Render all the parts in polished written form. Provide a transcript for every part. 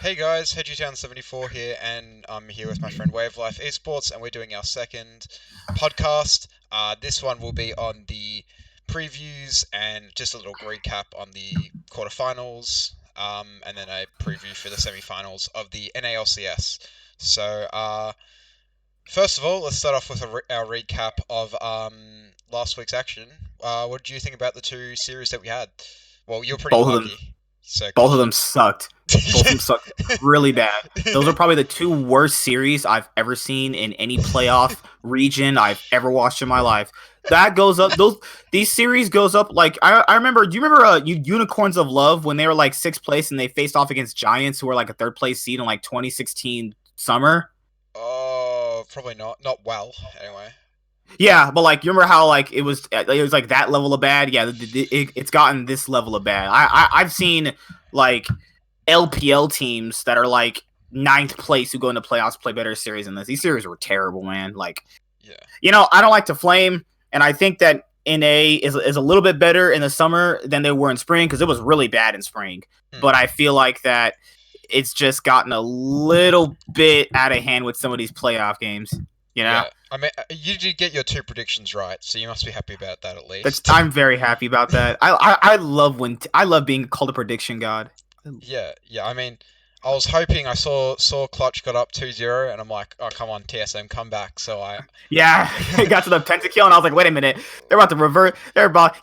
Hey guys, HedgyTown74 here, and I'm here with my friend Wavelife Esports, and we're doing our second podcast. This one will be on the previews and just a little recap on the quarterfinals, and then a preview for the semi-finals of the NALCS. First of all, let's start off with our recap of last week's action. What did you think about the two series that we had? Well, you're pretty Both of them, lucky. So both of could them sucked. Both of them sucked really bad. Those are probably the two worst series I've ever seen in any playoff region I've ever watched in my life. That goes up. These series goes up like I remember. Do you remember Unicorns of Love when they were like sixth place and they faced off against Giants who were like a third place seed in like 2016 summer? Oh, probably not. Not well, anyway. Yeah, but like you remember how like it was like that level of bad. Yeah, it's gotten this level of bad. I've seen like LPL teams that are like ninth place who go into playoffs play better series than this. These series were terrible, man. Like, Yeah. I don't like to flame, and I think that NA is a little bit better in the summer than they were in spring because it was really bad in spring. Hmm. But I feel like that it's just gotten a little bit out of hand with some of these playoff games. You know, Yeah. I mean, you did get your two predictions right, so you must be happy about that at that's least. I'm very happy about that. I love I love being called a prediction god. Yeah, yeah. I mean, I was hoping I saw Clutch got up 2-0, and I'm like, oh come on, TSM, come back. So I. Yeah, it got to the pentakill, and I was like, wait a minute, they're about to revert.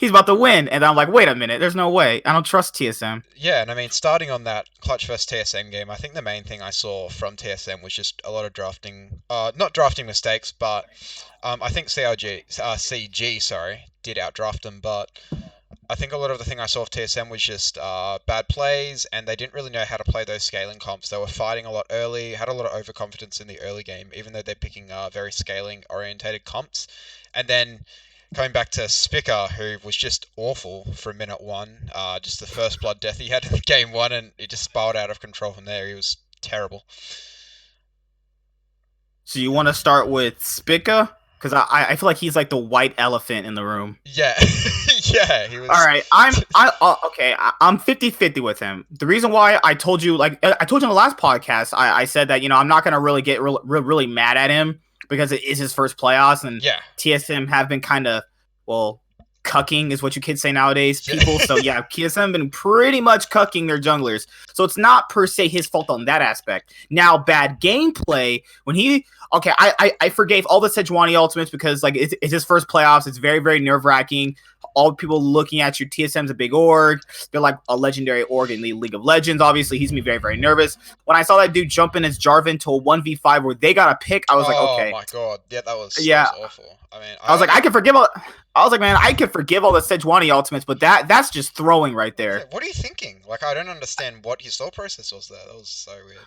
He's about to win, and I'm like, wait a minute, there's no way. I don't trust TSM. Yeah, and I mean, starting on that Clutch vs TSM game, I think the main thing I saw from TSM was just a lot of drafting, not drafting mistakes, but I think CG, sorry, did outdraft them, but I think a lot of the thing I saw of TSM was just bad plays, and they didn't really know how to play those scaling comps. They were fighting a lot early, had a lot of overconfidence in the early game, even though they're picking very scaling orientated comps. And then coming back to Spicker, who was just awful from minute one, just the first blood death he had in game one, and it just spiraled out of control from there. He was terrible. So you want to start with Spica? Because I feel like he's like the white elephant in the room. Yeah, yeah, he All was. right, okay. I'm 50-50 with him. The reason why I told you, like I told you in the last podcast, I said that I'm not gonna really get really mad at him because it is his first playoffs, and Yeah, TSM have been kind of well cucking is what you kids say nowadays, yeah, people. So yeah, TSM been pretty much cucking their junglers. So it's not per se his fault on that aspect. Now, bad gameplay when he. Okay, I forgave all the Sejuani ultimates because like it's his first playoffs. It's very very nerve wracking. All people looking at you. TSM's a big org. They're like a legendary org in the League of Legends. Obviously, he's gonna be very very nervous. When I saw that dude jump in as Jarvan to a 1v5 where they got a pick, I was like, oh okay, my god, yeah, that yeah. was awful. I mean, I was like, I can forgive all. I was like, man, I can forgive all the Sejuani ultimates, but that's just throwing right yeah, there. what are you thinking? Like, I don't understand what his thought process was there. That was so weird.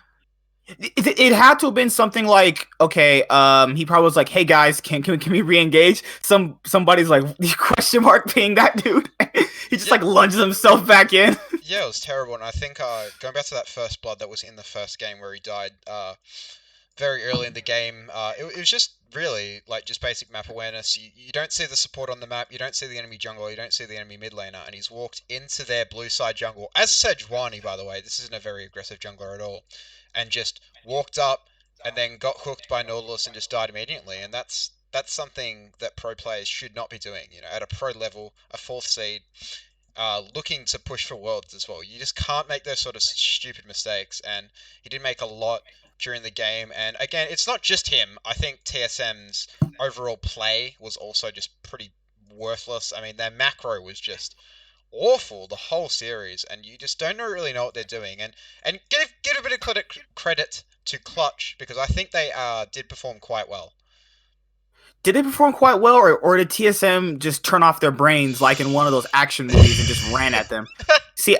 It had to have been something like, okay, he probably was like, hey guys, can we re-engage? Somebody's like question mark being that dude. He just Yeah, like lunges himself back in. yeah, it was terrible. And I think going back to that first blood that was in the first game where he died very early in the game, it was just really like just basic map awareness. You don't see the support on the map, you don't see the enemy jungle, you don't see the enemy mid laner, and he's walked into their blue side jungle as Sejuani, by the way. This isn't a very aggressive jungler at all, and just walked up and then got hooked by Nautilus and just died immediately. And that's something that pro players should not be doing. You know, at a pro level, a fourth seed, looking to push for worlds as well. You just can't make those sort of stupid mistakes, and he did make a lot during the game. And again, it's not just him. I think TSM's overall play was also just pretty worthless. I mean, their macro was just awful the whole series, and you just don't really know what they're doing. And give a bit of credit to Clutch because I think they did perform quite well. Did they perform quite well, or did TSM just turn off their brains like in one of those action movies and just ran at them? See,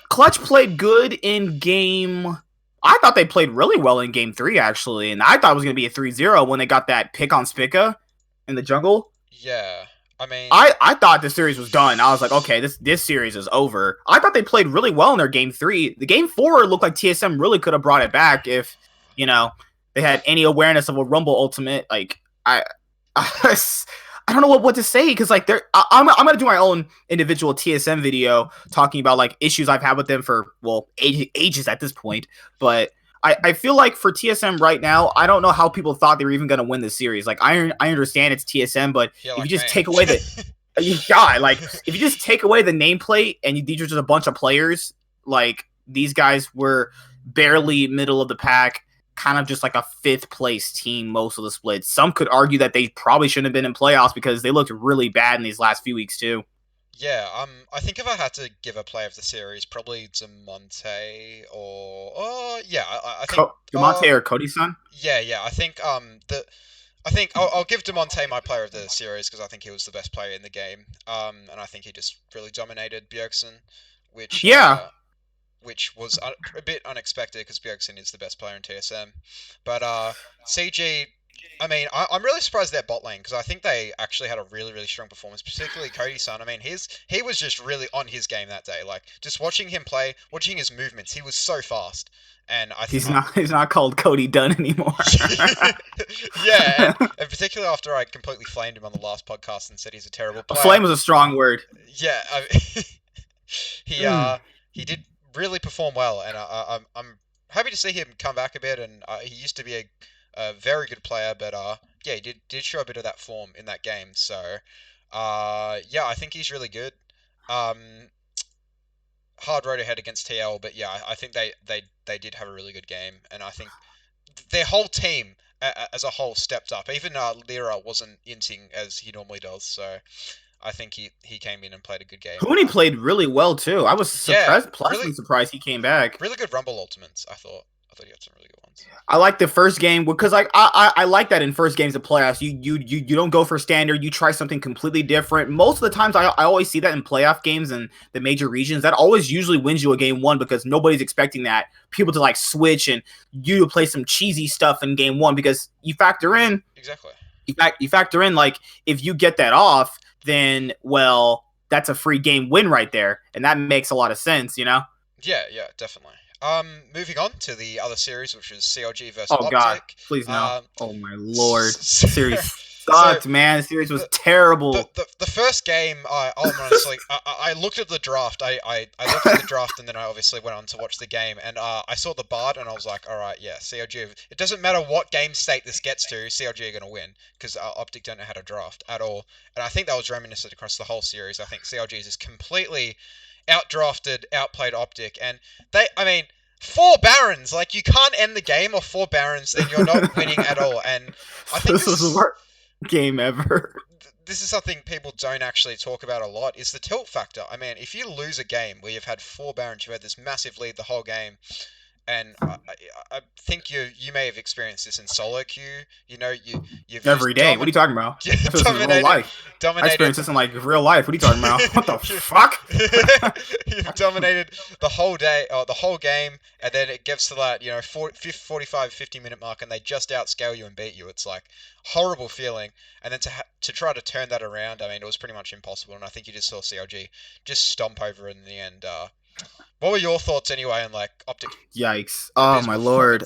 Clutch played good in game. I thought they played really well in game 3 actually, and I thought it was gonna be a 3-0 when they got that pick on Spica in the jungle. Yeah, I mean, I thought the series was done. I was like, okay, this series is over. I thought they played really well in their game 3. The game 4 looked like TSM really could have brought it back if they had any awareness of a Rumble ultimate. Like I I don't know what to say because like I'm gonna do my own individual TSM video talking about like issues I've had with them for ages at this point. But I feel like for TSM right now, I don't know how people thought they were even gonna win this series. Like I understand it's TSM, but Yeah, if like you just me. take away the yeah, like if you just take away the nameplate and these are just a bunch of players, like these guys were barely middle of the pack, kind of just like a fifth place team most of the splits. Some could argue that they probably shouldn't have been in playoffs because they looked really bad in these last few weeks too. Yeah, I think if I had to give a player of the series, probably Demonte or yeah, I think Demonte or Cody-san? yeah, I think I'll give Demonte my player of the series because I think he was the best player in the game. And I think he just really dominated Bjergsen, which Yeah. which was a bit unexpected because Bjergsen is the best player in TSM. But CG, I mean, I'm really surprised their bot lane because I think they actually had a really strong performance, particularly Cody-san. I mean, he was just really on his game that day. Like just watching him play, watching his movements, he was so fast. And He's not called Cody Dunn anymore. yeah, and particularly after I completely flamed him on the last podcast and said he's a terrible player. Flame was a strong word. Yeah, he did really perform well, and I'm happy to see him come back a bit. And he used to be a very good player, but yeah, he did show a bit of that form in that game. So yeah, I think he's really good. Hard road ahead against TL, but yeah, I think they did have a really good game, and I think their whole team as a whole stepped up. Even Lira wasn't inting as he normally does, so I think he came in and played a good game. Huni played really well too. I was pleasantly surprised he came back. Really good Rumble ultimates. I thought he had some really good ones. I like the first game because like I like that in first games of playoffs. You don't go for standard. You try something completely different. Most of the times I always see that in playoff games and the major regions. That always usually wins you a game one because nobody's expecting that. People to like switch and you to play some cheesy stuff in game one because you factor in exactly. You factor in like if you get that off, then well that's a free game win right there, and that makes a lot of sense, you know? Yeah, definitely. Moving on to the other series, which is CLG versus Optic. God, please no. Oh my lord, series sucked, man. The series was terrible. The first game, honestly, I looked at the draft. I looked at the draft, and then I obviously went on to watch the game, and I saw the Bard, and I was like, all right, yeah, CLG. It doesn't matter what game state this gets to, CLG are gonna win because Optic don't know how to draft at all, and I think that was reminiscent across the whole series. I think CLG is just completely outdrafted, outplayed Optic, and I mean, 4 Barons, like you can't end the game off 4 Barons, then you're not winning at all. And I think this was the worst game ever. This is something people don't actually talk about a lot, is the tilt factor. I mean, if you lose a game where you've had 4 Barons, you've had this massive lead the whole game, and I think you may have experienced this in solo queue. You know, you've every day. What are you talking about? This is real life. I experienced this in like real life. What are you talking about? What the fuck? You've dominated the whole day, or the whole game, and then it gets to that 45, 50-minute mark, and they just outscale you and beat you. It's like horrible feeling. And then to try to turn that around, I mean, it was pretty much impossible. And I think you just saw CLG just stomp over in the end. What were your thoughts anyway on like Optic? Yikes! Oh my lord!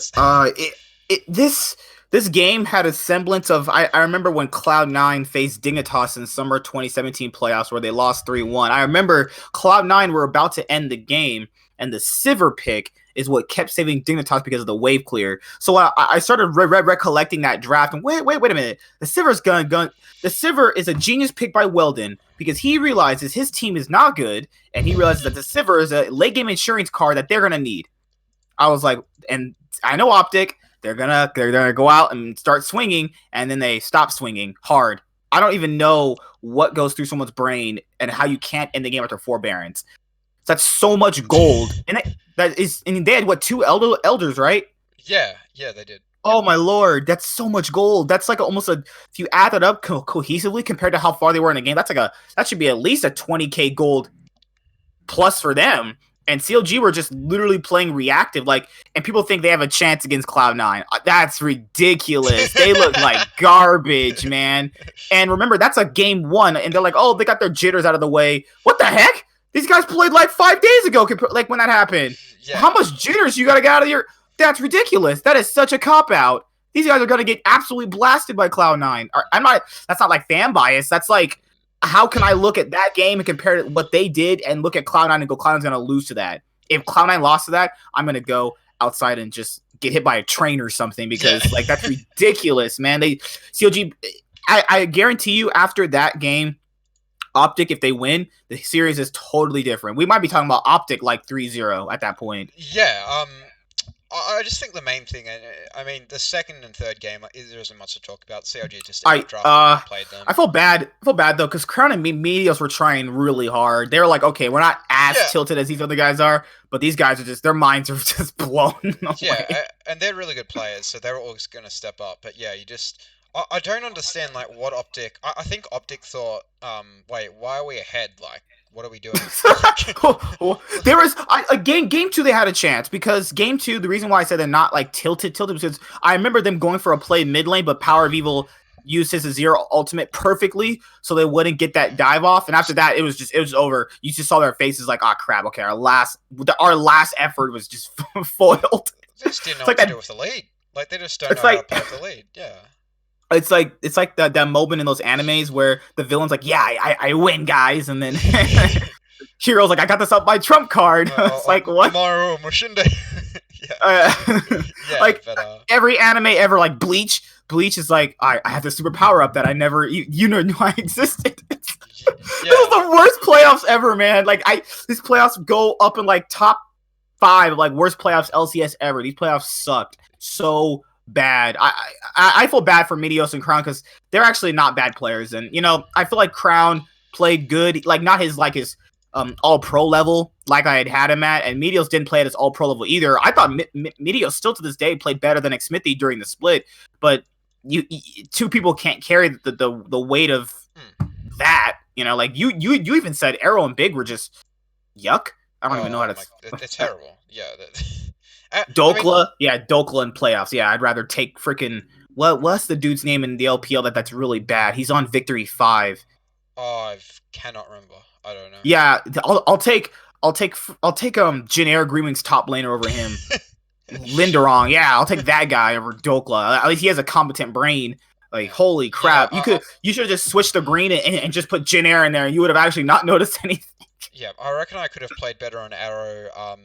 This game had a semblance of I remember when Cloud9 faced Dignitas in summer 2017 playoffs where they lost 3-1. I remember Cloud9 were about to end the game, and the Sivir pick is what kept saving Dignitas because of the wave clear. So I started recollecting that draft, and wait a minute. The Sivir's gun. The Sivir is a genius pick by Weldon because he realizes his team is not good, and he realizes that the Sivir is a late game insurance card that they're gonna need. I was like, and I know Optic. They're gonna go out and start swinging, and then they stop swinging hard. I don't even know what goes through someone's brain and how you can't end the game after 4 Barons. So that's so much gold, and they had what 2 elders, right? Yeah, they did. Oh my lord, that's so much gold. That's like almost if you add that up cohesively compared to how far they were in the game, that should be at least a 20k gold plus for them. And CLG were just literally playing reactive, and people think they have a chance against Cloud9. That's ridiculous. They look like garbage, man. And remember, that's a game 1, and they're like, oh, they got their jitters out of the way. What the heck? These guys played like 5 days ago, like when that happened. Yeah. How much jitters you got to get out of your... That's ridiculous. That is such a cop-out. These guys are gonna get absolutely blasted by Cloud9. I'm not. That's not like fan bias. That's like, how can I look at that game and compare to what they did and look at Cloud9 and go, Cloud9's gonna lose to that? If Cloud9 lost to that, I'm gonna go outside and just get hit by a train or something, because like, that's ridiculous, man. CLG. I guarantee you, after that game, Optic, if they win, the series is totally different. We might be talking about Optic like 3-0 at that point. Yeah. I just think the main thing, I mean, the second and third game, there isn't much to talk about. CLG just outdrafted and played them. I feel bad though, because Crown and Meteos were trying really hard. They were like, okay, we're not as tilted as these other guys are, but these guys are just, their minds are just blown away. Yeah, and they're really good players, so they're always going to step up. But yeah, I don't understand like what Optic. I think Optic thought, wait, why are we ahead? Like, what are we doing? There was game 2 they had a chance, because game 2, the reason why I said they're not like tilted because I remember them going for a play mid lane, but Power of Evil used his Azir ultimate perfectly so they wouldn't get that dive off, and after that it was over. You just saw their faces like, oh crap, okay, our last effort was just foiled. They just didn't know what to do with the lead. Like, they just don't know how to play with the lead. Yeah. It's like that moment in those animes where the villain's like, yeah, I win, guys, and then Hero's like, I got this up by trump card. It's like, what? Tomorrow, Mushinde. Like, every anime ever, like Bleach is like, I have this super power up that I never knew I existed. This was the worst playoffs ever, man. Like, these playoffs go up in like top 5 like worst playoffs LCS ever. These playoffs sucked so bad. I feel bad for Meteos and Crown, because they're actually not bad players, and I feel like Crown played good, like not his all pro level like I had him at, and Meteos didn't play at his all pro level either. I thought Meteos still to this day played better than Xmithie during the split, but you two people can't carry the weight of that. Like you even said Arrow and Big were just yuck. I don't even know how to. They're terrible. Yeah. Dokla, Dokla in playoffs. Yeah, I'd rather take freaking what's the dude's name in the LPL that's really bad? He's on Victory 5. Oh, I cannot remember. I don't know. Yeah, I'll take Jin Greenwing's top laner over him. Linderong, yeah, I'll take that guy over Dokla. At least he has a competent brain. Like, holy crap! You should have just switched the green and just put Jin in there, and you would have actually not noticed anything. Yeah, I reckon I could have played better on Arrow,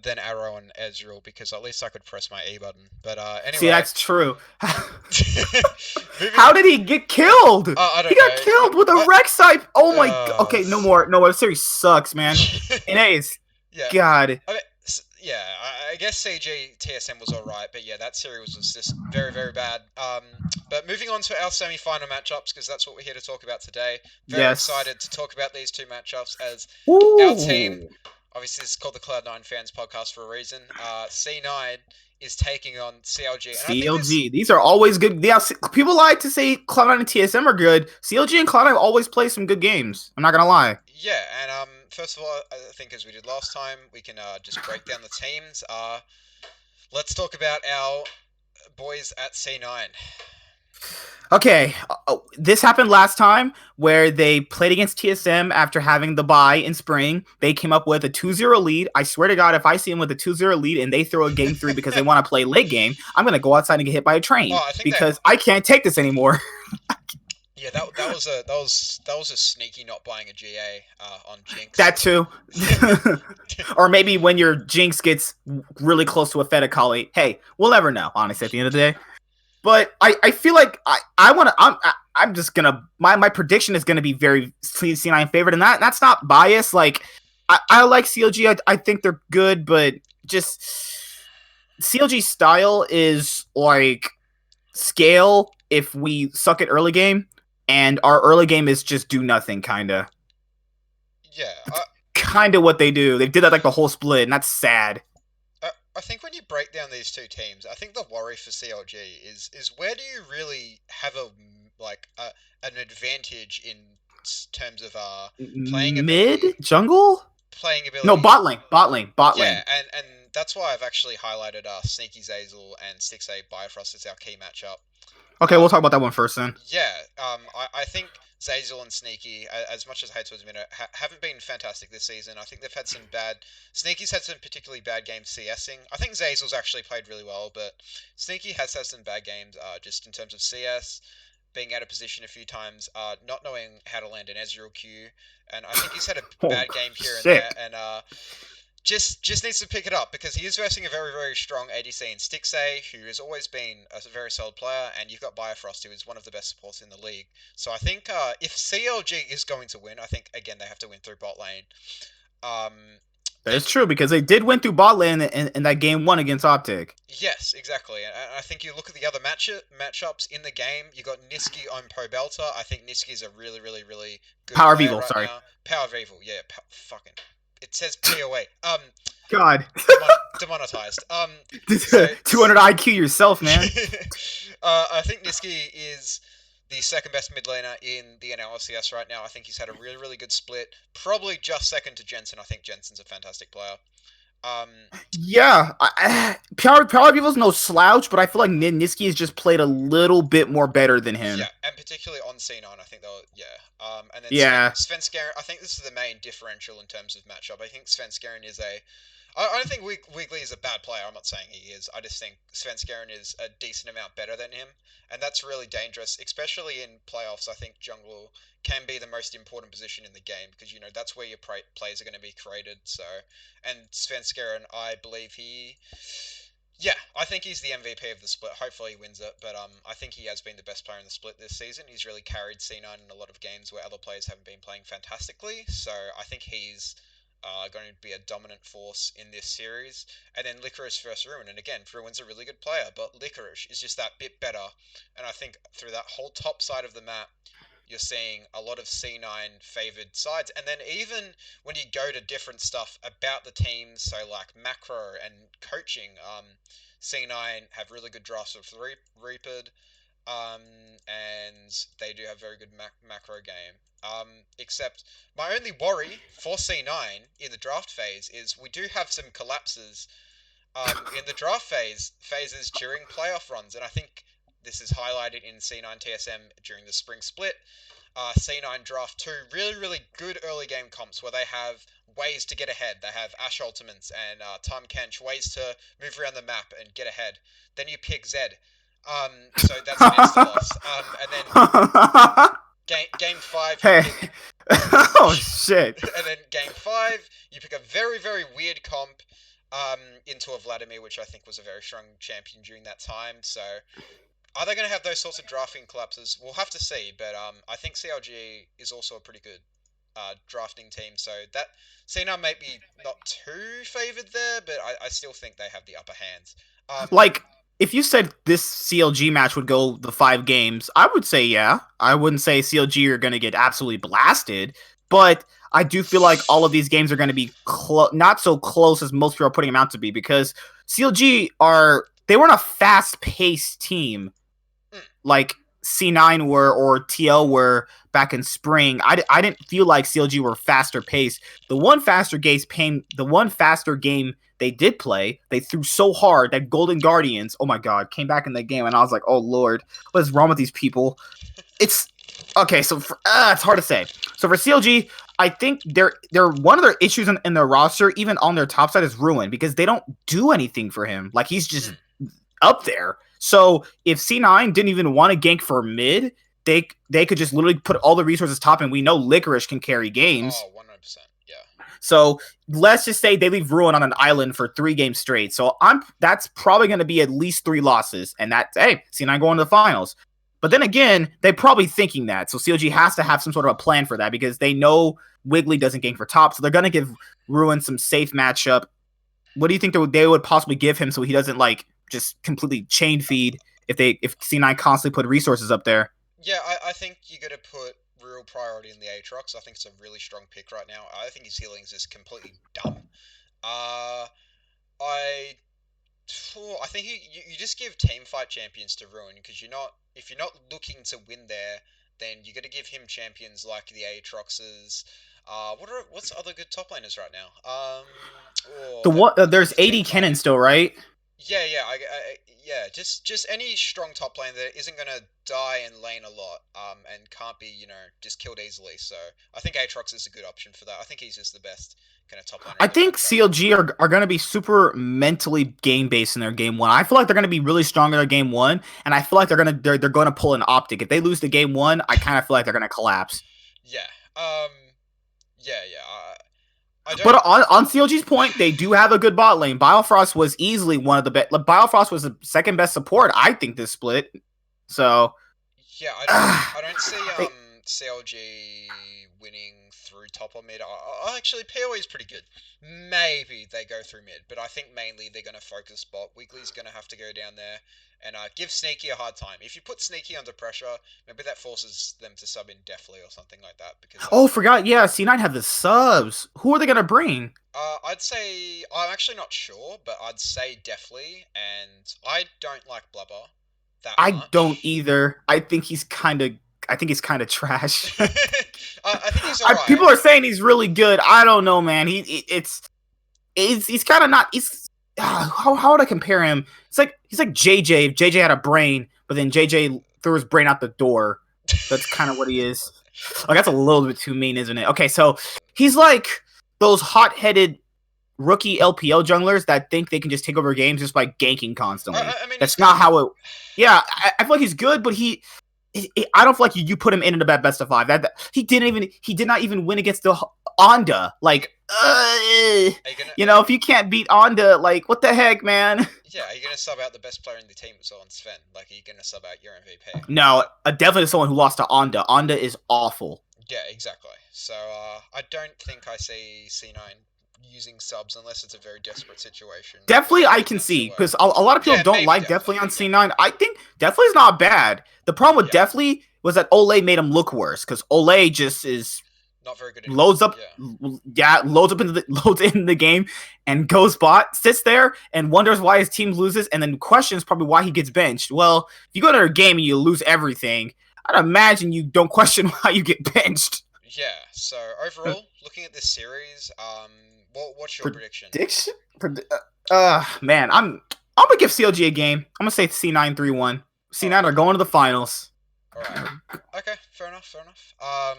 than Arrow and Ezreal, because at least I could press my E button. But anyway. See, that's true. How did he get killed? I don't know. He got killed with a Rek'Sai. Oh my god. Okay, no more. No, the series sucks, man. NAs. Yeah. God. I mean, yeah, I guess CG TSM was alright, but yeah, that series was just very, very bad. But moving on to our semi-final matchups, because that's what we're here to talk about today. Very excited to talk about these two matchups, as our team, obviously this is called the Cloud9 Fans Podcast for a reason, C9 is taking on CLG. And CLG, these are always good. Yeah, people like to say Cloud9 and TSM are good. CLG and Cloud9 always play some good games. I'm not going to lie. Yeah, and first of all, I think as we did last time, we can just break down the teams. Let's talk about our boys at C9. Okay, this happened last time where they played against TSM after having the bye in spring. They came up with a 2-0 lead. I swear to God, if I see them with a 2-0 lead and they throw a game 3 because they want to play late game, I'm going to go outside and get hit by a train because I can't take this anymore. Yeah, that was a sneaky not buying a GA on Jinx. That too. Or maybe when your Jinx gets really close to a Fed Akali. Hey, we'll never know, honestly, at the end of the day. But I feel like I'm just gonna my prediction is gonna be very C9 favored, and that's not biased. Like I like CLG. I think they're good, but just CLG style is like scale if we suck at early game, and our early game is just do nothing, kinda. Yeah. Kinda what they do. They did that like the whole split, and that's sad. I think when you break down these two teams, I think the worry for CLG is where do you really have an advantage in terms of playing mid jungle playing ability? No, bot lane. Yeah, and that's why I've actually highlighted Sneaky Zeyzal and 6A Bifrost as our key matchup. Okay, we'll talk about that one first then. Yeah, I think Zazel and Sneaky, as much as I hate to admit it, haven't been fantastic this season. I think they've had some bad. Sneaky's had some particularly bad games CSing. I think Zazel's actually played really well, but Sneaky has had some bad games just in terms of CS, being out of position a few times, not knowing how to land an Ezreal Q, and I think he's had a Oh, bad game here and shit. there, and just needs to pick it up because he is versing a very, very strong ADC in Stixxay, who has always been a very solid player, and you've got Bifrost, who is one of the best supports in the league. So I think if CLG is going to win, I think again they have to win through bot lane. Um, That then is true because they did win through bot lane in that game one against Optic. yes, exactly. And I think you look at the other matchups in the game. You got Niski on Pobelta. I think Niski is a really, really, really good Power of player Evil, right sorry. now. Power of Evil, yeah, fucking. It says POA. God. Demonetized. So 200 IQ yourself, man. I think Niski is the second best mid laner in the NLCS right now. I think he's had a really, really good split. Probably just second to Jensen. I think Jensen's a fantastic player. Um, Yeah, Power of Evil's no slouch, but I feel like Niski has just played a little bit more better than him. yeah, and particularly on C9, I think they'll, yeah. And then Yeah. Svenskeren, I think this is the main differential in terms of matchup. I think Svenskeren is a I don't think Wiggly is a bad player. I'm not saying he is. I just think Svenskeren is a decent amount better than him, and that's really dangerous, especially in playoffs. I think jungle can be the most important position in the game because that's where your plays are going to be created. So, and Svenskeren, I believe yeah, I think he's the MVP of the split. Hopefully he wins it, but I think he has been the best player in the split this season. He's really carried C9 in a lot of games where other players haven't been playing fantastically. So I think he's going to be a dominant force in this series. And then Licorice versus Ruin. And again, Ruin's a really good player, but Licorice is just that bit better. And I think through that whole top side of the map, you're seeing a lot of C9 favored sides. And then even when you go to different stuff about the teams, so like macro and coaching, C9 have really good drafts of Reaper, um, and they do have very good macro game. Except my only worry for C9 in the draft phase is we do have some collapses in the draft phases during playoff runs, and I think this is highlighted in C9 TSM during the spring split. C9 draft two really, really good early game comps where they have ways to get ahead. They have Ash Ultimates and Tom Kench, ways to move around the map and get ahead. Then you pick Zed. So that's an insta loss. And then game 5. Hey. Oh shit. And then game 5, you pick a very, very weird comp into a Vladimir, which I think was a very strong champion during that time. So are they going to have those sorts of drafting collapses? We'll have to see, but I think CLG is also a pretty good drafting team, so that C9 may be not too favoured there, but I still think they have the upper hands. Like, if you said this CLG match would go the 5 games, I would say yeah. I wouldn't say CLG are going to get absolutely blasted, but I do feel like all of these games are going to be not so close as most people are putting them out to be, because CLG they weren't a fast-paced team like C9 were or TL were back in spring. I didn't feel like CLG were faster paced. The one faster game they did play, they threw so hard that Golden Guardians, oh my god, came back in the game, and I was like, oh lord, what is wrong with these people? It's okay, so it's hard to say. So for CLG, I think they're one of their issues in their roster, even on their top side, is Ruin, because they don't do anything for him. Like, he's just up there. So if C9 didn't even want to gank for mid, they could just literally put all the resources top, and we know Licorice can carry games. Oh, 100%, yeah. So let's just say they leave Ruin on an island for 3 games straight. So that's probably going to be at least 3 losses, and that's, hey, C9 going to the finals. But then again, they're probably thinking that. So CLG has to have some sort of a plan for that, because they know Wiggly doesn't gank for top, so they're going to give Ruin some safe matchup. What do you think they would possibly give him so he doesn't like just completely chain feed if C9 constantly put resources up there? Yeah, I think you got to put real priority in the Aatrox. I think it's a really strong pick right now. I think his healing is just completely dumb. I think you just give team fight champions to Ruin, because if you're not looking to win there, then you got to give him champions like the Aatroxes. What's other good top laners right now? There's AD Kennen still, right? Yeah, yeah, just any strong top lane that isn't gonna die in lane a lot, and can't be, just killed easily. So I think Aatrox is a good option for that. I think he's just the best kind of top laner I in the think matchup. CLG are going to be super mentally game based in their game one. I feel like they're going to be really strong in their game one, and I feel like they're going to pull an optic. If they lose the game one, I kind of feel like they're going to collapse. Yeah. Yeah. I But don't. on CLG's point, they do have a good bot lane. Biofrost was easily one of the best. Biofrost was the second best support, I think, this split. So Yeah, I don't see they- CLG winning through top or mid. Actually, PoE is pretty good. Maybe they go through mid, but I think mainly they're gonna focus bot. Wiggly's gonna have to go down there and give Sneaky a hard time. If you put Sneaky under pressure, maybe that forces them to sub in Deathly or something like that. Because oh, forgot. Yeah, C9 have the subs. Who are they going to bring? I'd say I'm actually not sure, but I'd say Deathly, and I don't like Blubber that I much. don't either. I think he's kind of trash. I think he's alright. People are saying he's really good. I don't know, man. He's kind of not. How would I compare him? He's like JJ. If JJ had a brain, but then JJ threw his brain out the door. That's kind of what he is. Like, that's a little bit too mean, isn't it? Okay, so he's like those hot-headed rookie LPL junglers that think they can just take over games just by ganking constantly. I mean, That's not how it. Yeah, I feel like he's good, but I don't feel like you put him in the best of 5. He did not even win against the Onda. Like, if you can't beat Onda, like, what the heck, man? Yeah, are you gonna sub out the best player in the team as well on Sven? Like, are you gonna sub out your MVP? No, definitely someone who lost to Onda. Onda is awful. Yeah, exactly. So I don't think I see C9 using subs unless it's a very desperate situation. Definitely, I can see, because a lot of people don't like Deathly on C9. I think Deathly's not bad. The problem with Deathly was that Olay made him look worse, because Olay just is not very good. Loads in the game and goes bot, sits there and wonders why his team loses, and then questions probably why he gets benched. Well, if you go to a game and you lose everything, I'd imagine you don't question why you get benched. Yeah. So overall, looking at this series, what's your prediction? Man, I'm gonna give CLG a game. I'm gonna say C9 3-1. C9 are going to the finals. Alright. Okay, fair enough. I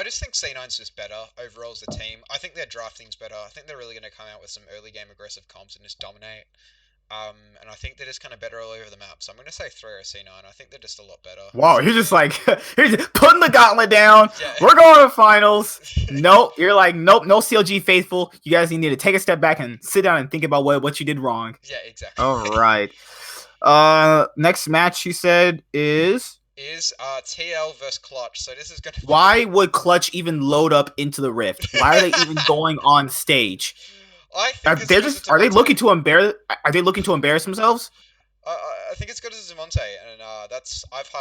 just think C9's just better overall as a team. I think their drafting's better. I think they're really going to come out with some early game aggressive comps and just dominate. And I think they're just kind of better all over the map. So I'm going to say 3 or C9. I think they're just a lot better. Wow, you're just like, you're just putting the gauntlet down. Yeah. We're going to finals. Nope. You're like, nope, no CLG faithful. You guys need to take a step back and sit down and think about what you did wrong. Yeah, exactly. All right. Next match, you said, is TL versus Clutch. So this is going to. Why would Clutch even load up into the Rift? Why are they even going on stage? I think are they looking to embarrass? Are they looking to embarrass themselves? I think it's good as Demonte, and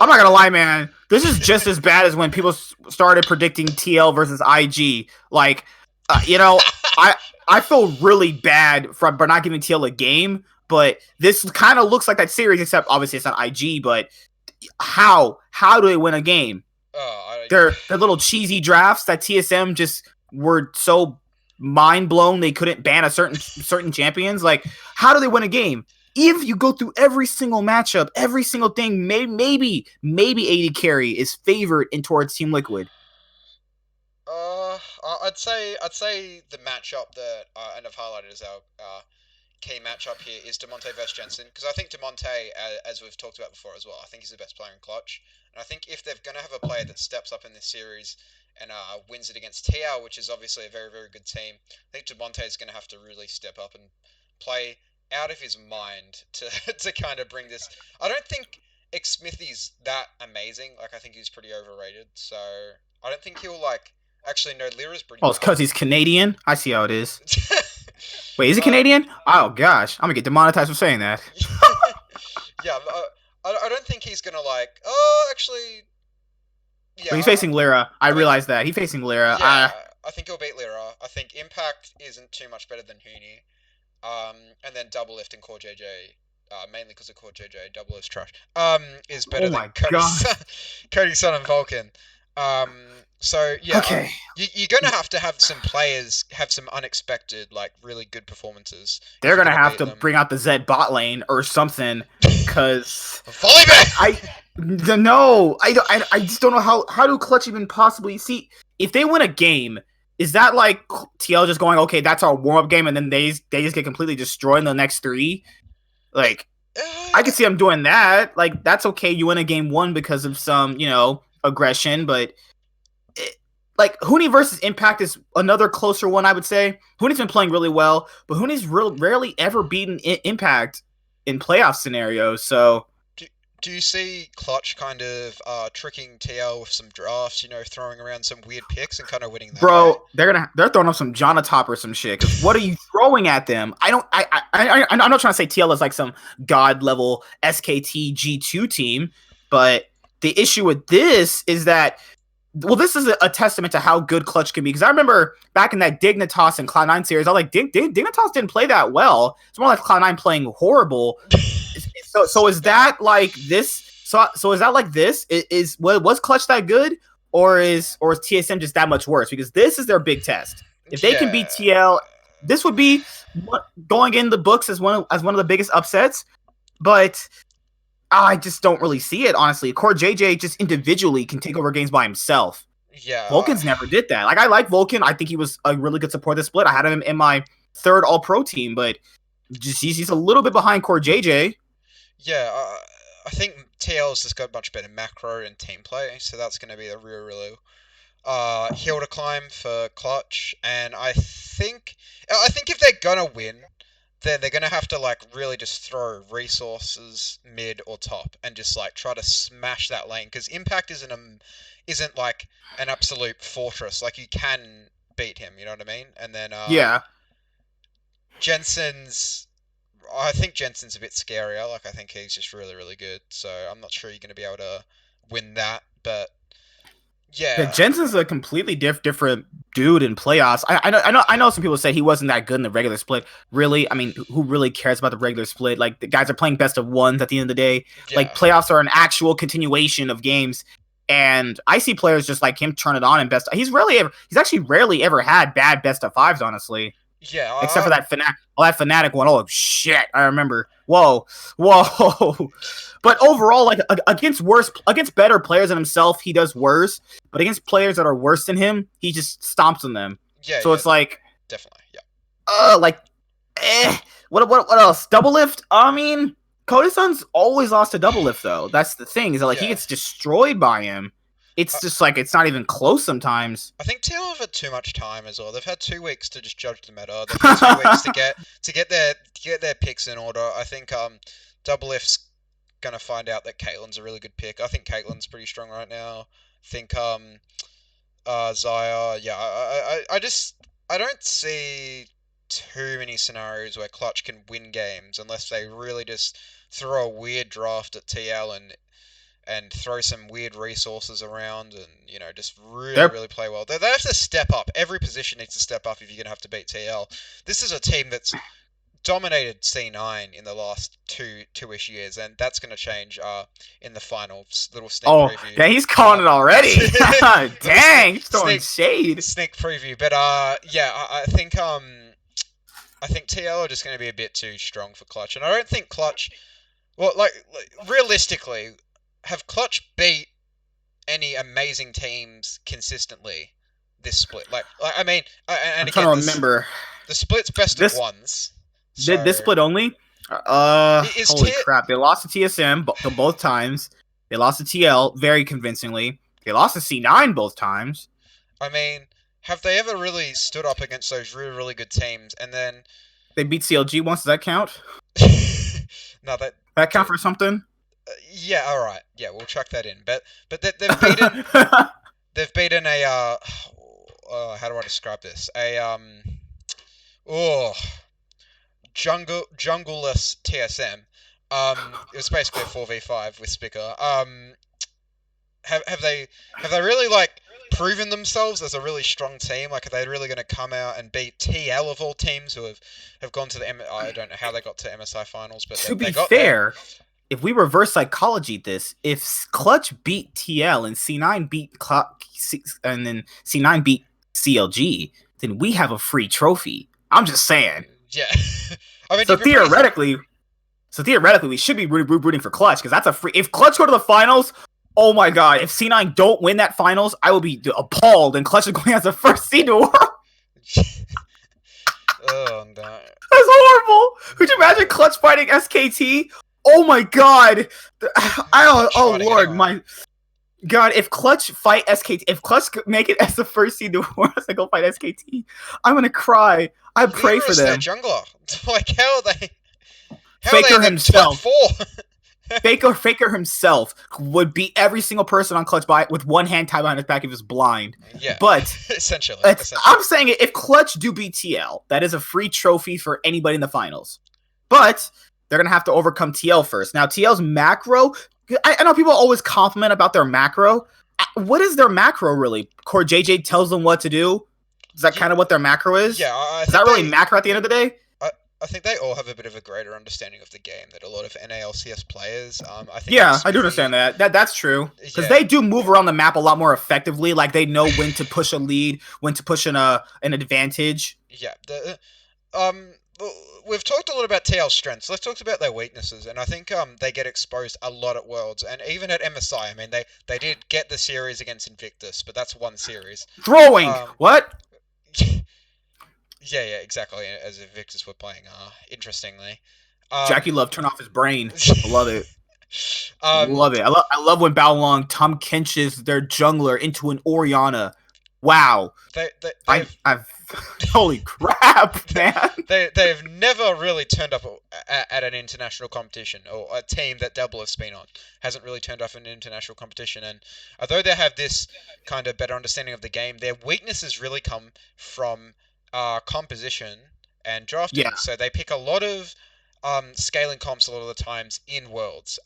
I'm not gonna lie, man. This is just as bad as when people started predicting TL versus IG. Like, I feel really bad for not giving TL a game, but this kind of looks like that series, except obviously it's not IG. But how do they win a game? They're little cheesy drafts that TSM just were so mind blown they couldn't ban a certain champions. Like, how do they win a game? If you go through every single matchup, every single thing, maybe AD carry is favored in towards Team Liquid. I'd say the matchup that and I've highlighted as our key matchup here is Demonte versus Jensen, because I think Demonte, as we've talked about before as well, I think he's the best player in Clutch, and I think if they're going to have a player that steps up in this series and wins it against TL, which is obviously a very, very good team, I think Demonte is going to have to really step up and play out of his mind to kind of bring this. I don't think xSmithy's that amazing. Like, I think he's pretty overrated, so I don't think he'll actually no, Lyra's pretty. Oh, it's because he's Canadian? I see how it is. Wait, is he Canadian? Oh gosh, I'm gonna get demonetized for saying that. Yeah, I don't think he's gonna actually. Yeah, but he's facing Lyra. I realize that he's facing Lyra. Yeah, I think he'll beat Lyra. I think Impact isn't too much better than Huni. And then Doublelift and Core JJ, mainly because of Core JJ, Doublelift's trash. Is better than Cody Sun and Vulcan. So yeah, Okay, you're gonna have some players have some unexpected, like really good performances if they're you're gonna gonna have beat to them. bring out the Zed bot lane or something, cause Volibear! I no, I just don't know how do Clutch even possibly see if they win a game. Is that like TL just going okay? That's our warm up game, and then they just get completely destroyed in the next three? It, Like I uh, could see them doing that. Like that's okay. You win a game one because of some aggression, but like Huni versus Impact is another closer one. I would say Huni's been playing really well, but Huni's rarely ever beaten Impact in playoff scenarios. So do, do you see Clutch kind of tricking TL with some drafts, throwing around some weird picks and kind of winning that way? bro, they're throwing up some Jonatop or some shit. Because what are you throwing at them? I don't. I'm not trying to say TL is like some god level SKT G2 team, but the issue with this is that this is a testament to how good Clutch can be. Because I remember back in that Dignitas and Cloud9 series, I was like, Dignitas didn't play that well. It's more like Cloud9 playing horrible. So is that like this? So is that like this? Was Clutch that good, or is TSM just that much worse? Because this is their big test. If they can beat Yeah. TL, this would be going in the books as one of the biggest upsets. But I just don't really see it, honestly. Core JJ just individually can take over games by himself. Yeah. Vulcan's never did that. Like I like Vulcan. I think he was a really good support this split. I had him in my third All Pro team, but just he's a little bit behind Core JJ. Yeah, I think TL's just got much better macro and team play, so that's going to be a real hill to climb for Clutch. And I think if they're gonna win, then they're gonna have to like really just throw resources mid or top and just like try to smash that lane because Impact isn't like an absolute fortress. Like you can beat him, you know what I mean? And then Yeah. Jensen's I think Jensen's a bit scarier. Like I think he's just really, really good. So I'm not sure you're going to be able to win that. But Yeah, yeah, Jensen's a completely different dude in playoffs. I know some people say he wasn't that good in the regular split. Really, I mean, who really cares about the regular split? Like the guys are playing best of ones at the end of the day. Like yeah, playoffs are an actual continuation of games. And I see players just like him turn it on in best. He's actually rarely ever had bad best of fives, honestly. yeah. Except for that Fnatic one. Oh shit, I remember. Whoa. But overall, like against better players than himself, he does worse. But against players that are worse than him, he just stomps on them. Yeah, So yeah, it's like, definitely. Yeah, like, what else? Double lift. I mean, Kodasun's always lost to double lift though. That's the thing is that like he yeah. gets destroyed by him. I, It's just like it's not even close sometimes. I think TL have had too much time as well. They've had 2 weeks to just judge the meta. They've had 2 weeks to get their picks in order. I think Double F's gonna find out that Caitlyn's a really good pick. I think Caitlyn's pretty strong right now. I think Zaya. Yeah, I don't see too many scenarios where Clutch can win games unless they really just throw a weird draft at TL and throw some weird resources around and just really They're really play well. They have to step up. Every position needs to step up if you're gonna have to beat TL. This is a team that's dominated C9 in the last two-ish years, and that's going to change in the finals. Little sneak Oh, preview. yeah, he's calling it already. Little Dang, he's throwing sneak shade. sneak preview. But yeah, I think TL are just going to be a bit too strong for Clutch, and I don't think Clutch. Well, like realistically, have Clutch beat any amazing teams consistently this split? Like I mean, and I'm trying again, to remember the split's best of this. ones. Did this So split only? is Holy crap! They lost to TSM both times. They lost to TL very convincingly. They lost to C9 both times. I mean, have they ever really stood up against those really, really good teams and then They beat CLG once. Does that count? no, that That count for something? yeah, all right, yeah, we'll chuck that in. But they've beaten a how do I describe this? A oh jungleless TSM. It was basically a 4v5 with Spicker. Have they really like proven themselves as a really strong team? Like, are they really going to come out and beat TL of all teams who have gone to the I don't know how they got to MSI finals, but To they be got there. fair, if we reverse psychology this, if Clutch beat TL and C9 beat and then C9 beat CLG, then we have a free trophy. I'm just saying. Yeah. I mean, So theoretically, we should be rooting for Clutch because that's a free. If Clutch go to the finals, oh my god! If C9 don't win that finals, I will be appalled. And Clutch is going as the first seed to world. Oh no. That's horrible. Could you imagine Clutch fighting SKT? Oh my god! Oh lord, my god! If Clutch fight SKT, if Clutch make it as the first seed to world, I go fight SKT. I'm gonna cry. I pray for them. Jungler. Like how are they? Faker himself. Top 4? Faker himself would beat every single person on Clutch with one hand tied behind his back if he was blind. Yeah. But essentially. I'm saying if Clutch do beat TL, that is a free trophy for anybody in the finals. But they're gonna have to overcome TL first. Now TL's macro, I know people always compliment about their macro. What is their macro really? Core JJ tells them what to do. Is that kind of what their macro is? Yeah. Is that really macro at the end of the day? I think they all have a bit of a greater understanding of the game than a lot of NALCS players. I think. Yeah, I do understand that. That's true because they do move around the map a lot more effectively. Like they know when to push a lead, when to push an advantage. Yeah. We've talked a lot about TL's strengths. Let's talk about their weaknesses, and I think they get exposed a lot at Worlds, and even at MSI. I mean, they did get the series against Invictus, but that's one series. Throwing what? Yeah, exactly. As Invictus were playing, interestingly. Jackie Love turn off his brain. I love it. Love it. I love when Baolong Tom Kenches their jungler into an Orianna. Wow. I've holy crap, man. They've never really turned up at an international competition, or a team that Double has been on hasn't really turned up in an international competition. And although they have this kind of better understanding of the game, their weaknesses really come from composition and drafting. Yeah. So they pick a lot of scaling comps a lot of the times in Worlds.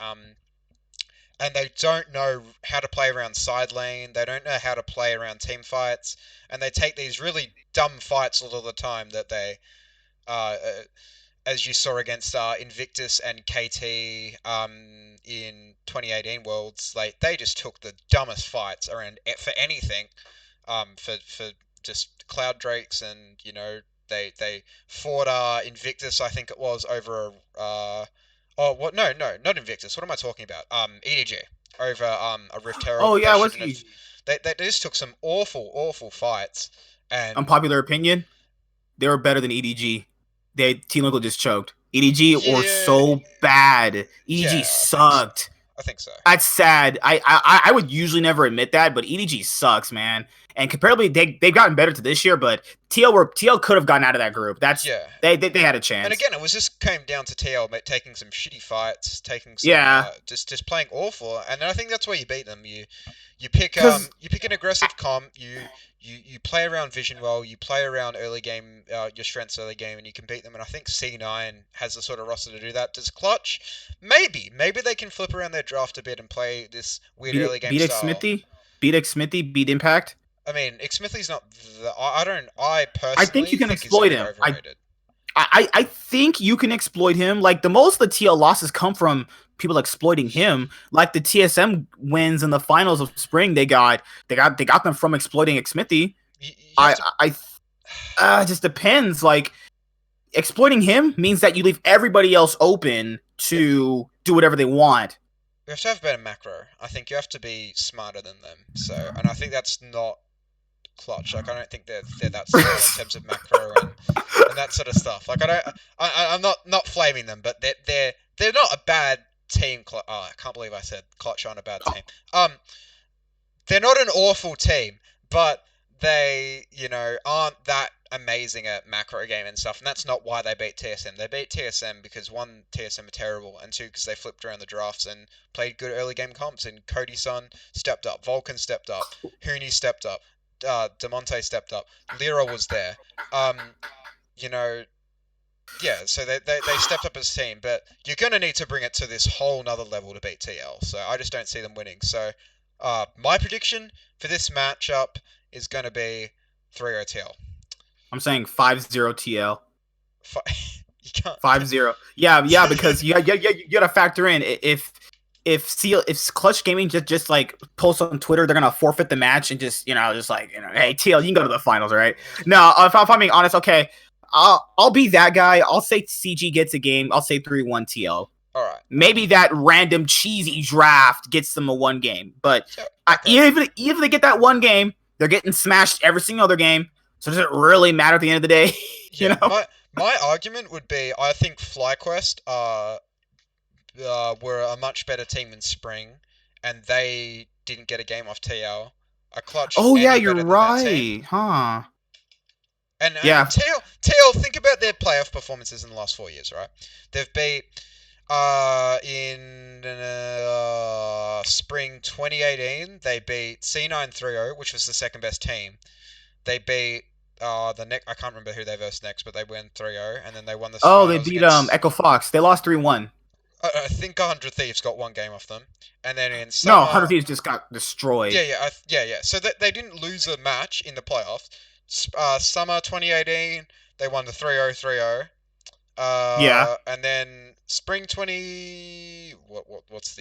And they don't know how to play around side lane. They don't know how to play around team fights. And they take these really dumb fights a lot of the time that they, as you saw against Invictus and KT in 2018 Worlds, like they just took the dumbest fights around for anything, for just Cloud Drakes, and they fought Invictus, I think it was, over no, not Invictus. What am I talking about? EDG over a Rift Herald. Oh yeah, what's he? They just took some awful fights. And unpopular opinion, they were better than EDG. Team Liquid just choked. EDG were so bad. EDG sucked. I think so. That's sad. I would usually never admit that, but EDG sucks, man. And comparatively, they've gotten better to this year, but TL could have gotten out of that group. They had a chance. And again, it was just came down to TL taking some shitty fights, taking some, just playing awful. And I think that's where you beat them. You pick an aggressive comp. You play around vision well. You play around early game, your strengths early game, and you can beat them. And I think C9 has the sort of roster to do that. Does Clutch? Maybe they can flip around their draft a bit and play this weird early game style. Beat Xmithy, beat Impact. I mean, Xmithy's not. I personally think you can exploit him. I think you can exploit him. Like the most of the TL losses come from people exploiting him. Like the TSM wins in the finals of spring, they got them from exploiting Xmithy. It just depends. Like exploiting him means that you leave everybody else open to do whatever they want. You have to have better macro. I think you have to be smarter than them. So, and I think that's not Clutch. Like I don't think they're that smart in terms of macro and that sort of stuff. Like I'm not flaming them, but they're not a bad team. I can't believe I said Clutch aren't a bad team. They're not an awful team, but they aren't that amazing at macro game and stuff, and that's not why they beat TSM. They beat TSM because one, TSM are terrible, and two, because they flipped around the drafts and played good early game comps. And Cody Sun stepped up, Vulcan stepped up, Huni stepped up, Demonte stepped up, Lyra was there. So they stepped up as a team, but you're gonna need to bring it to this whole nother level to beat TL. So I just don't see them winning. So my prediction for this matchup is gonna be 3-0 TL. I'm saying 5-0 TL. You can't. 5-0. Yeah, because you gotta factor in if Clutch Gaming just like posts on Twitter, they're gonna forfeit the match and just hey TL, you can go to the finals, right? No, if I'm being honest, okay, I'll be that guy. I'll say CG gets a game. I'll say 3-1 TL. All right. Maybe that random cheesy draft gets them a one game, but Okay. even if they get that one game, they're getting smashed every single other game. So does it really matter at the end of the day? You Yeah. know? My argument would be I think FlyQuest were a much better team in spring, and they didn't get a game off TL. A Clutch Oh yeah, any you're better than that team. right, huh? And Yeah. TL, think about their playoff performances in the last 4 years, right? They've beat in spring 2018, they beat C9 3-0, which was the second best team. They beat the next, I can't remember who they versed next, but they won 3-0, and then they won the Oh, they finals beat against. Echo Fox. They lost 3-1. I think 100 Thieves got one game off them, and then in No, summer, 100 Thieves just got destroyed. yeah. So they didn't lose a match in the playoffs. Summer 2018, they won the 3-0 3-0. Yeah. And then spring 20 what's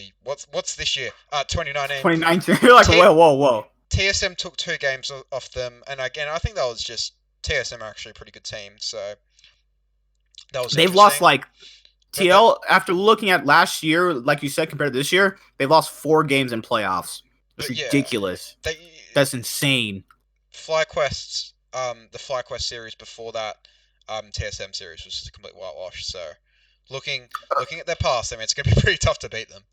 this year? 2019. 2019. You're like, T- whoa. TSM took 2 games off them, and again, I think that was just TSM are actually a pretty good team, so that was They've lost interesting. like TL after looking at last year, like you said, compared to this year, they've lost 4 games in playoffs. That's But yeah, ridiculous. That's insane. FlyQuest, the FlyQuest series before that, TSM series was just a complete whitewash. So, looking at their past, I mean, it's going to be pretty tough to beat them.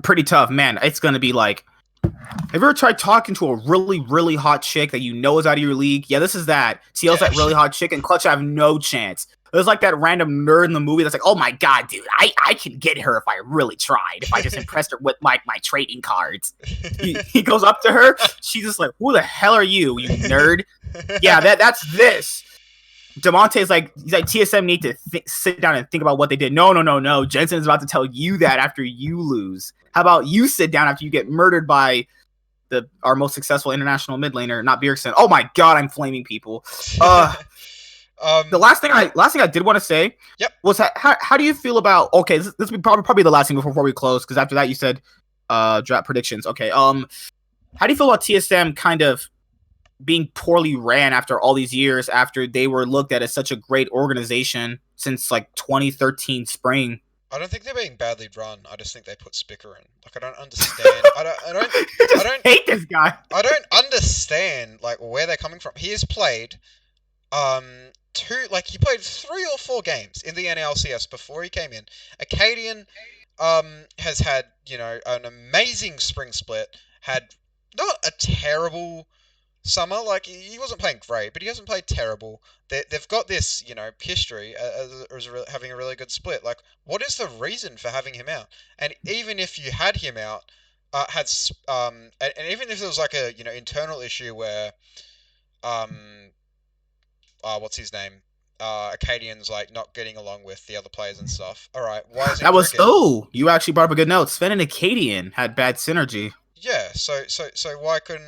Pretty tough, man. It's gonna be like, have you ever tried talking to a really, really hot chick that you know is out of your league? Yeah, this is that. TL's that really hot chick, and Clutch have no chance. There's like that random nerd in the movie that's like, oh my god, dude, I can get her if I really tried. If I just impressed her with my trading cards. He goes up to her. She's just like, who the hell are you nerd? Yeah, that's this. Demonte's like, he's like, TSM need to sit down and think about what they did. No. Jensen's about to tell you that after you lose. How about you sit down after you get murdered by our most successful international mid laner, not Bjergsen. Oh my god, I'm flaming people. The last thing I did want to say was how do you feel about, okay, this will be probably the last thing before we close, because after that you said draft predictions. Okay, how do you feel about TSM kind of being poorly ran after all these years, after they were looked at as such a great organization since like 2013 spring? I don't think they're being badly run. I just think they put Spicker in. Like, I don't understand. I don't hate this guy. I don't understand like where they're coming from. He has played he played 3 or 4 games in the NLCS before he came in. Acadian has had, an amazing spring split, had not a terrible summer. Like, he wasn't playing great, but he hasn't played terrible. They've got this, history as having a really good split. Like, what is the reason for having him out? And even if you had him out, and even if there was like a internal issue where what's his name? Acadian's like not getting along with the other players and stuff. All right, why is it? You actually brought up a good note. Sven and Acadian had bad synergy. Yeah, so why couldn't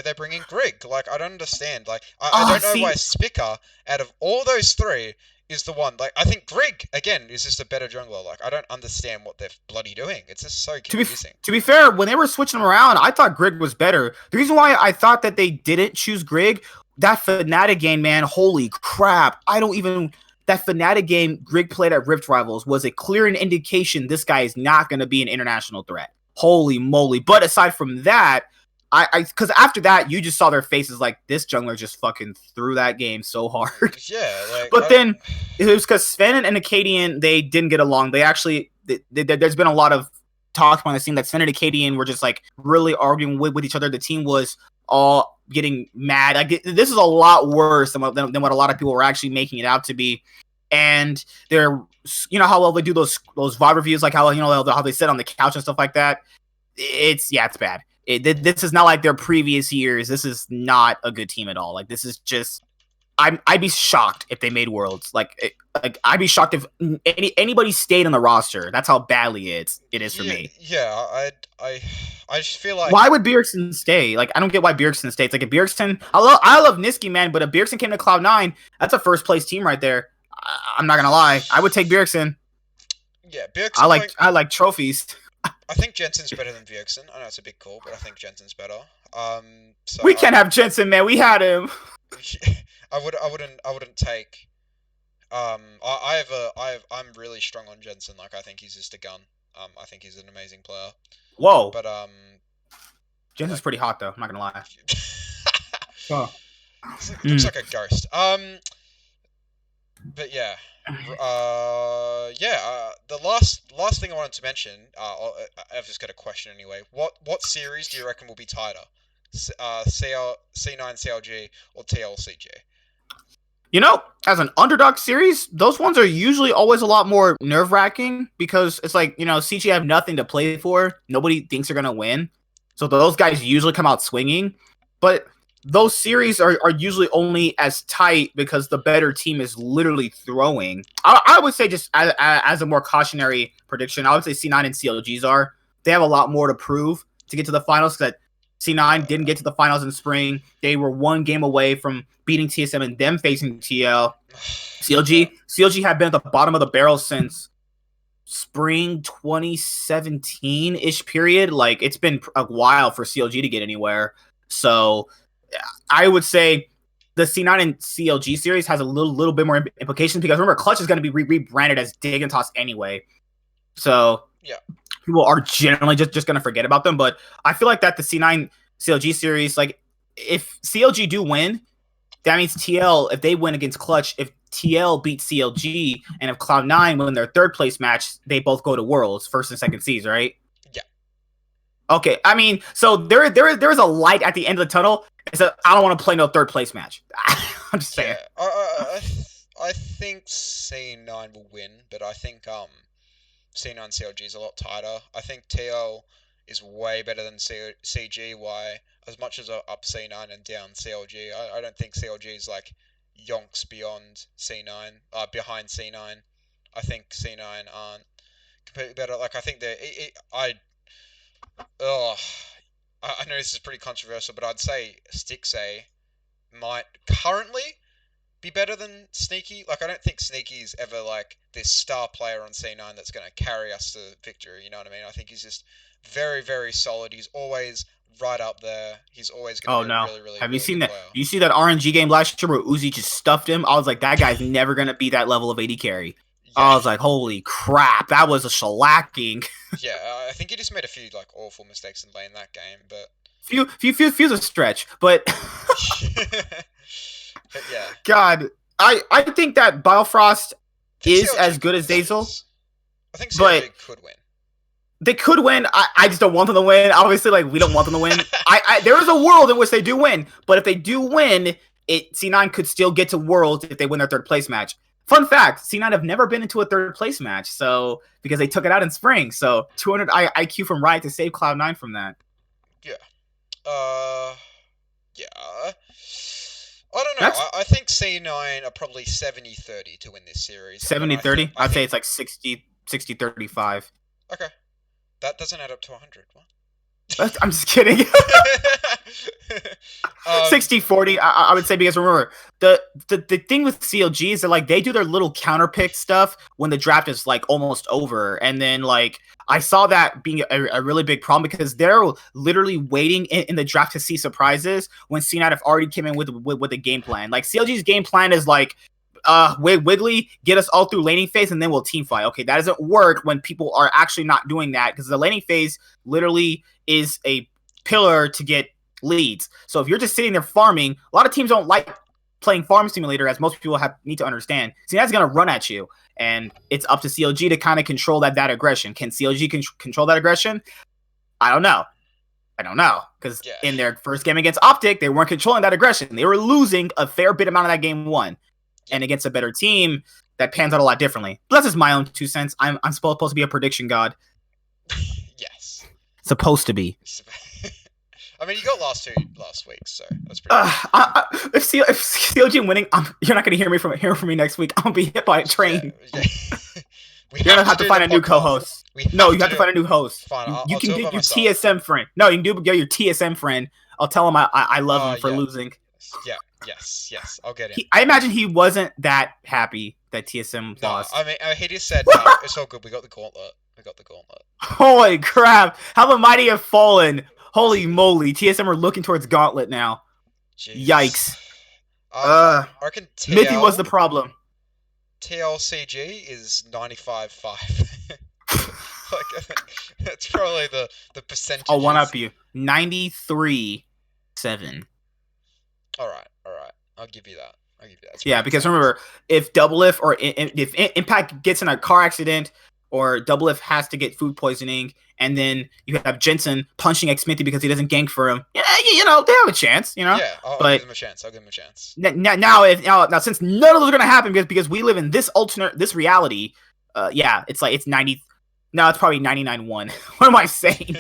they bring in Grig? Like, I don't understand. Like, I don't know why Spicker, out of all those 3, is the one. Like, I think Grig again is just a better jungler. Like, I don't understand what they're bloody doing. It's just so confusing. To be fair, when they were switching them around, I thought Grig was better. The reason why I thought that they didn't choose Grig, that Fnatic game, man, holy crap! That Fnatic game Grig played at Rift Rivals was a clear indication this guy is not going to be an international threat. Holy moly! But aside from that, because after that, you just saw their faces like, this jungler just fucking threw that game so hard. Yeah, but then it was because Sven and Acadian, they didn't get along. They actually, there's been a lot of talk behind the scene that Sven and Acadian were just like really arguing with each other. The team was all getting mad. This is a lot worse than what a lot of people were actually making it out to be. And they're, how well they do those VOD reviews, like how they sit on the couch and stuff like that. It's bad. This is not like their previous years. This is not a good team at all. Like, this is just, I'd be shocked if they made Worlds. Like I'd be shocked if anybody stayed on the roster. That's how badly it is for me. Yeah, I just feel like, why would Bjergsen stay? Like, I don't get why Bjergsen stays. Like, if Bjergsen, I love Niski, man, but if Bjergsen came to Cloud9, that's a first place team right there. I'm not gonna lie. I would take Bjergsen. Yeah, Bjergsen. I like trophies. I think Jensen's better than Bjergsen. I know it's a big call, but I think Jensen's better. So We can't have Jensen, man. We had him. I wouldn't take. I'm really strong on Jensen. Like, I think he's just a gun. I think he's an amazing player. Whoa. But Jensen's pretty hot though. I'm not gonna lie. Oh. Looks like a ghost. But yeah. The last thing I wanted to mention. I've just got a question anyway. What series do you reckon will be tighter? C9 CLG or TLCG? You know, as an underdog series, those ones are usually always a lot more nerve-wracking because it's like, you know, CG have nothing to play for. Nobody thinks they're going to win. So those guys usually come out swinging. But those series are usually only as tight because the better team is literally throwing. I would say just as a more cautionary prediction, I would say C9 and CLGs are. They have a lot more to prove to get to the finals because C9 didn't get to the finals in spring. They were one game away from beating TSM and them facing TL. CLG had been at the bottom of the barrel since spring 2017-ish period. Like, it's been a while for CLG to get anywhere. So I would say the C9 and CLG series has a little bit more implications because remember, Clutch is going to be rebranded as Dignitas anyway. So yeah. People are generally just going to forget about them. But I feel like that the C9 CLG series, like, if CLG do win, that means TL, if they win against Clutch, if TL beats CLG, and if Cloud9 win their third place match, they both go to Worlds, first and second seeds, right? Yeah. Okay, I mean, so there is a light at the end of the tunnel. It's that I don't want to play no third place match. I'm just saying. Yeah, I think C9 will win, but I think C9 CLG is a lot tighter. I think TL is way better than CG. Why? As much as up C9 and down CLG, I don't think CLG is like yonks beyond C9, behind C9. I think C9 aren't completely better. Like, I think I know this is pretty controversial, but I'd say Stixxay might currently be better than Sneaky. Like, I don't think Sneaky's ever like this star player on C9 that's going to carry us to victory. You know what I mean? I think he's just very, very solid. He's always right up there. He's always going to be really, really. Have you seen that? Player. You see that RNG game last year where Uzi just stuffed him? I was like, that guy's never going to be that level of AD carry. Yeah. I was like, holy crap, that was a shellacking. Yeah, I think he just made a few like awful mistakes in lane that game, but few a stretch, but. But yeah. God, I think that Biofrost is as good as Zeyzal. I think CLG could win. They could win. I just don't want them to win. Obviously, like, we don't want them to win. There is a world in which they do win, but if they do win, C9 could still get to Worlds if they win their third place match. Fun fact, C9 have never been into a third place match, so because they took it out in spring. So 200 IQ from Riot to save Cloud9 from that. Yeah. Yeah. I don't know. I think C9 are probably 70-30 to win this series. 70-30? I'd say it's like 60-35. Okay. That doesn't add up to 100. What? I'm just kidding. 60-40, I would say, because remember, the thing with CLG is that, like, they do their little counter pick stuff when the draft is, like, almost over. And then, like, I saw that being a really big problem because they're literally waiting in the draft to see surprises when C9 have already came in with a game plan. Like, CLG's game plan is, like, Wiggly, get us all through laning phase, and then we'll team fight. Okay, that doesn't work when people are actually not doing that because the laning phase literally is a pillar to get leads. So if you're just sitting there farming, a lot of teams don't like playing Farm Simulator, as most people need to understand. C9's going to run at you, and it's up to CLG to kind of control that aggression. Can CLG control that aggression? I don't know, because in their first game against Optic, they weren't controlling that aggression. They were losing a fair bit amount of that game one. And against a better team, that pans out a lot differently. But that's just my own 2 cents. I'm supposed to be a prediction god. Yes. Supposed to be. I mean, you got last week, so that's pretty good. If CLG winning, you're not going to hear from me next week. I'm going to be hit by a train. Yeah. You're going to have to find a new co-host. No, you have to find a new host. Fine, you can get your TSM friend. No, you can get your TSM friend. I'll tell him I love him for losing. Yeah. Yes. I'll get him. I imagine he wasn't that happy that TSM No, lost. I mean he just said no, it's all good. We got the gauntlet. We got the gauntlet. Holy crap! How the mighty have fallen! Holy moly! TSM are looking towards Gauntlet now. Jeez. Yikes! I reckon Mithy was the problem. TLCG is 95.5. Like that's probably the percentage. I'll one up you. 93-7. All right. I'll give you that. That's Yeah, pretty because exact. remember, if Doublelift or if Impact gets in a car accident, or Doublelift has to get food poisoning, and then you have Jensen punching Xmithy because he doesn't gank for him, yeah, you know, they have a chance, you know. Yeah, I'll But give him a chance. now, since none of those are gonna happen because we live in this reality, yeah, it's 90. No, it's probably 99-1. What am I saying?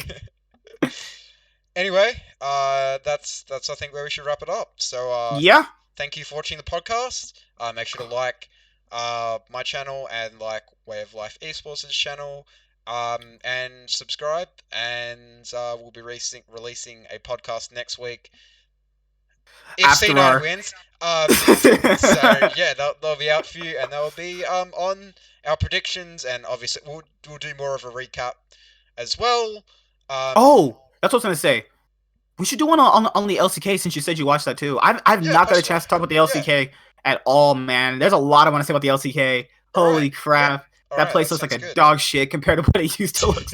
Anyway, that's I think where we should wrap it up. So Yeah. thank you for watching the podcast. Make sure to like my channel and like Way of Life Esports' channel. And subscribe. And we'll be releasing a podcast next week. If After C9 our- wins. So yeah, they'll be out for you, and they'll be on our predictions, and obviously we'll do more of a recap as well. Oh, that's what I was gonna say. We should do one on the LCK since you said you watched that too. I've Yeah, not got a possibly. chance to talk about the LCK at all, man. There's a lot I want to say about the LCK. Holy Alright, crap. All That right, place looks like a sounds good. dog shit compared to what it used to look.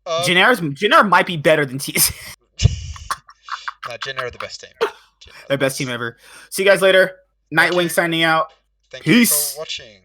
Um, Jenner might be better than TS. Nah, Jin are the best team. Their best team ever. See you guys later. Nightwing signing out. Thank you Peace. for watching.